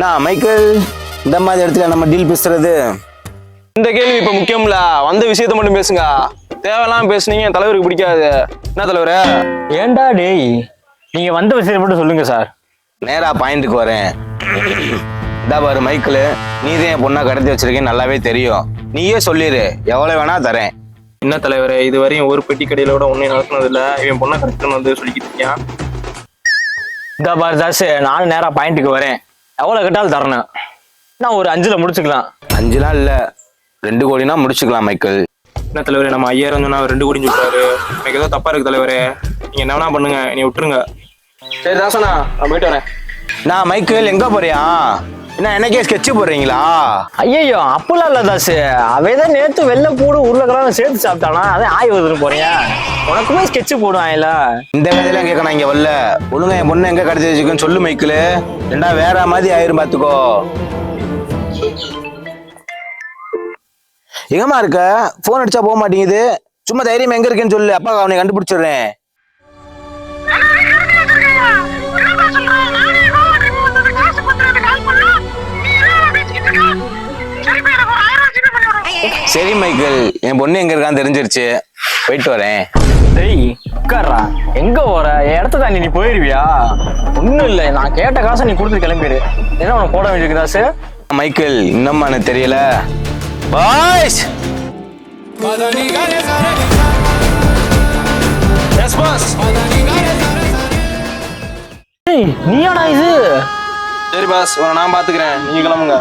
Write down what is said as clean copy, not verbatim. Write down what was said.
நான் மைக்கேல், இந்த மாதிரி இடத்துல நம்ம டீல் பேசுறது. இந்த கேள்வி இப்ப முக்கியம்ல, வந்த விஷயத்த மட்டும் பேசுங்க. தேவையெல்லாம் பேசுனீங்க தலைவருக்கு பிடிக்காது. என்ன தலைவரே? ஏன்டா டேய், நீங்க வந்த விஷயத்தை மட்டும் சொல்லுங்க சார். நேரா பாயிண்ட்டுக்கு வரேன். இதா பாரு மைக்கேல், நீ தான் என் பொண்ணா கடத்தி வச்சிருக்கேன்னு நல்லாவே தெரியும். நீயே சொல்லிடு, எவ்வளவு வேணா தரேன். என்ன தலைவரே, இது வரையும் ஒரு பெட்டி கடையில கூட ஒன்னும் நடத்தினது இல்ல. இவன் பொண்ணை கரெக்டான வந்து சொல்லிக்கிட்டு இருக்கியான். இதா பாரு தாஸ், நானும் நேரா பாயிண்ட்டுக்கு வரேன். எவ்வளவு கேட்டாலும் தரணும். நான் ஒரு 5ல முடிச்சுக்கலாம். 5 இல்ல 2 கோடினா முடிச்சுக்கலாம் மைக்கேல். என்ன தலைவரே, நம்ம 5000 சொன்னா 2 கோடின்னு சொல்றாரு. எனக்கு ஏதோ தப்பா இருக்கு தலைவரே. நீங்க என்ன வேணா பண்ணுங்க, நீ விட்டுருங்க. சரி தாசனா, நான் போயிட்டு வரேன். நான் மைக்கேல் எங்க போறியா? என்ன எனக்கே ஸ்கெட்ச் போடுறீங்களா? ஐயோ அப்பெல்லாம் இல்ல தாஸ், அவைதான் நேத்து வெள்ளை பூடு உருளைக்கிழங்கு சேர்த்து சாப்பிட்டானா, அதான் ஆய் வருதுன்னு போறீங்க. உனக்குமே ஸ்கெட்ச் போடுவாங்கல்ல. இந்த கதையெல்லாம் கேட்கணும் இங்க வரல. ஒழுங்கா என் பொண்ணு எங்க கடத்தி வச்சுக்கன்னு சொல்லு மைக்கேல். ஏண்டா வேற மாதிரி ஆயிரும் பாத்துக்கோ. எங்கம்மா இருக்க? போன் அடிச்சா போக மாட்டேங்குது. சும்மா தைரியம் எங்க இருக்கேன்னு சொல்லு, அப்பா அவனை கண்டுபிடிச்சிடுறேன். சரி மைக்கேல், என் பொண்ணு எங்க இருக்கான்னு தெரிஞ்சிருச்சு. போயிட்டு வரேன். டேய் உட்கார்றா, எங்க போற? என் இடத்த தாண்டி நீ போயிருவியா? ஒண்ணும் இல்ல, நான் கேட்ட காசை நீ கொடுத்து கிளம்பிடு. என்ன உனக்கு போட வேண்டியிருக்கு தாஸ்? மைக்கேல் இன்னும் எனக்கு தெரியல. Boys yes boss. டேய் நீயாடா இது? சரி பாஸ், உன்னை நான் பாத்துக்கிறேன், நீங்க கிளம்புங்க.